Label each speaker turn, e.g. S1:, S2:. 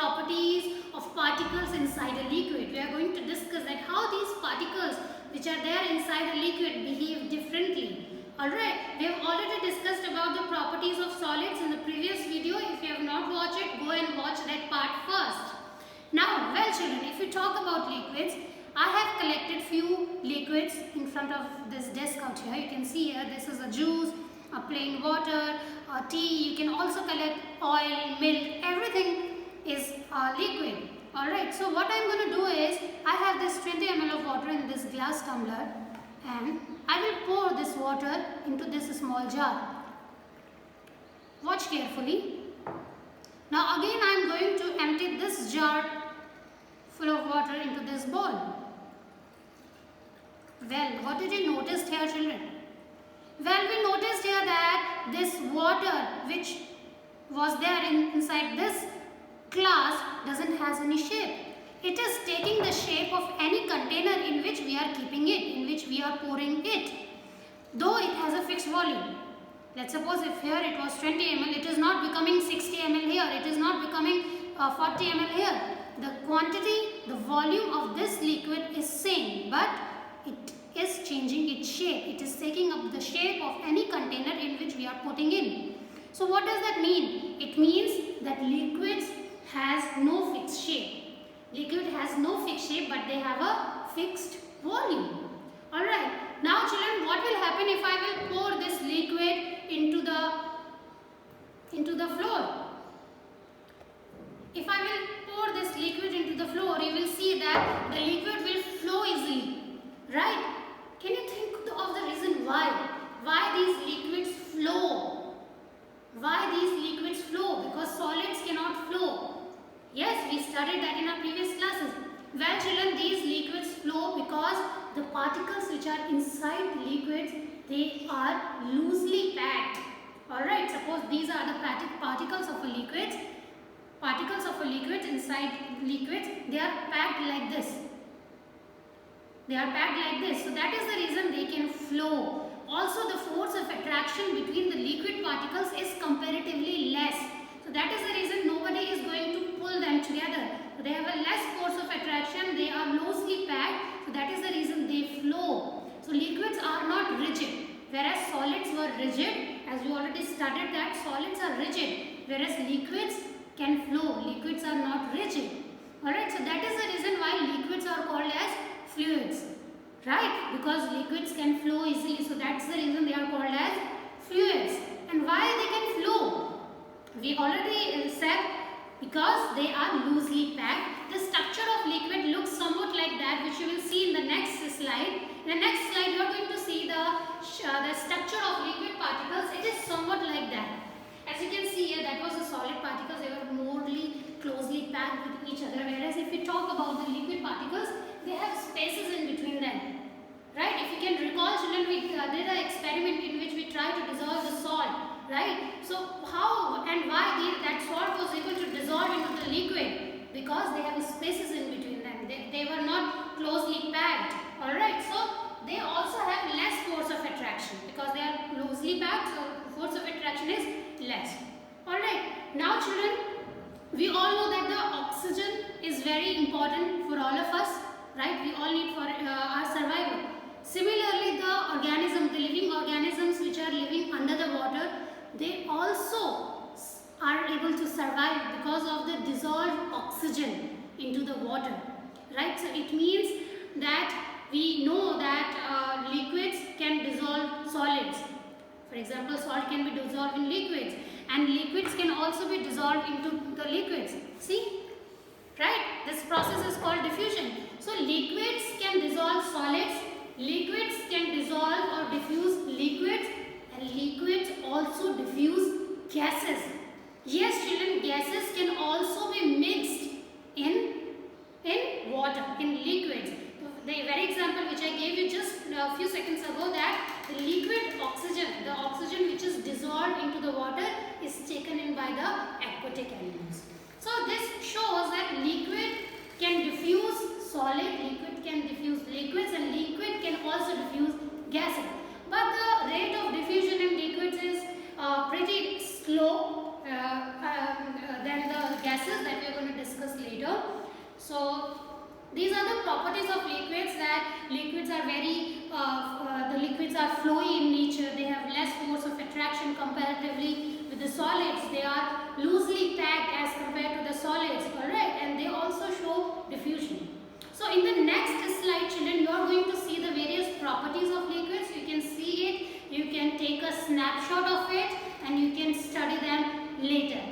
S1: properties of particles inside a liquid. We are going to discuss that how these particles which are there inside a liquid behave differently. Alright, we have already discussed about the properties of solids in the previous video. If you have not watched it, go and watch that part first. Now, well children, if we talk about liquids, I have collected few liquids in front of this desk out here. You can see here, this is a juice, a plain water, a tea. You can also collect oil, milk, everything is liquid. Alright, so what I am going to do is, I have this 20 ml of water in this glass tumbler and I will pour this water into this small jar. Watch carefully. Now again I am going to empty this jar full of water into this bowl. Well, what did you notice here, children? Well, we noticed here that this water which was there inside this glass doesn't has any shape. It is taking the shape of any container in which we are keeping it, in which we are pouring it. Though it has a fixed volume. Let's suppose if here it was 20 ml, it is not becoming 60 ml here, it is not becoming 40 ml here. The quantity, the volume of this liquid is same, but it is changing its shape. It is taking up the shape of any container in which we are putting in. So what does that mean? It means that liquids has no fixed shape. Liquid has no fixed shape, but they have a fixed volume. Alright, now children, what will happen if I will pour this liquid into the floor? If I will pour this liquid into the floor, you will see that the liquid will flow easily. Right? Can you think of the reason why? Why these liquids flow? Why these liquids flow? Because solids cannot flow. Yes, we studied that in our previous classes. Well children, these liquids flow because the particles which are inside liquids, they are loosely packed. Alright, suppose these are the particles of a liquid. Particles of a liquid inside liquids, they are packed like this. They are packed like this. So that is the reason they can flow. Also the force of attraction between the liquid particles is comparatively less. So that is the reason nobody is going to pull them together. So they have a less force of attraction. They are loosely packed. So that is the reason they flow. So liquids are not rigid. Whereas solids were rigid. As we already studied that solids are rigid. Whereas liquids can flow. Liquids are not rigid. Alright. So that is the reason why liquids are called as fluids. Right? Because liquids can flow easily. So that's the reason they are called as fluids. And why they can flow? We already said because they are loosely packed. The structure of liquid looks somewhat like that, which you will see in the next slide. In the next slide, you are going to see the structure of liquid particles. It is somewhat like that. As you can see here, that was the solid particles. They were more closely packed with each other. Whereas if we talk about the liquid particles, they have spaces in between them. Right? If you can recall, children, we did an experiment in which we tried to dissolve the salt. Right? So how and why that salt was able to dissolve into the liquid? Because they have spaces in between them. They were not closely packed. Alright, so they also have less force of attraction because they are loosely packed, so force of attraction is less. Alright, now children, we all know that the oxygen is very important for all of us. Right? We all need for our survival. Similarly, the living organisms which are living under the water, they also are able to survive because of the dissolved oxygen into the water. Right? So it means that we know that liquids can dissolve solids. For example, salt can be dissolved in liquids, and liquids can also be dissolved into the liquids. See? Right? This process is called diffusion. So liquids can dissolve solids, liquids can dissolve or diffuse liquids, and liquids also diffuse gases. Yes children, gases can also be mixed in water, in liquids. The very example which I gave you just a few seconds ago, that the liquid oxygen, the oxygen which is dissolved into the water is taken in by the aquatic animals. So this shows that liquid can diffuse solid, liquid can diffuse liquids, and liquid can also diffuse gases. But the rate of diffusion in liquids is pretty slow than the gases that we are going to discuss properties of liquids, that liquids are the liquids are flowy in nature. They have less force of attraction comparatively with the solids. They are loosely packed as compared to the solids, alright, and they also show diffusion. So in the next slide, children, you are going to see the various properties of liquids. You can see it, you can take a snapshot of it, and you can study them later.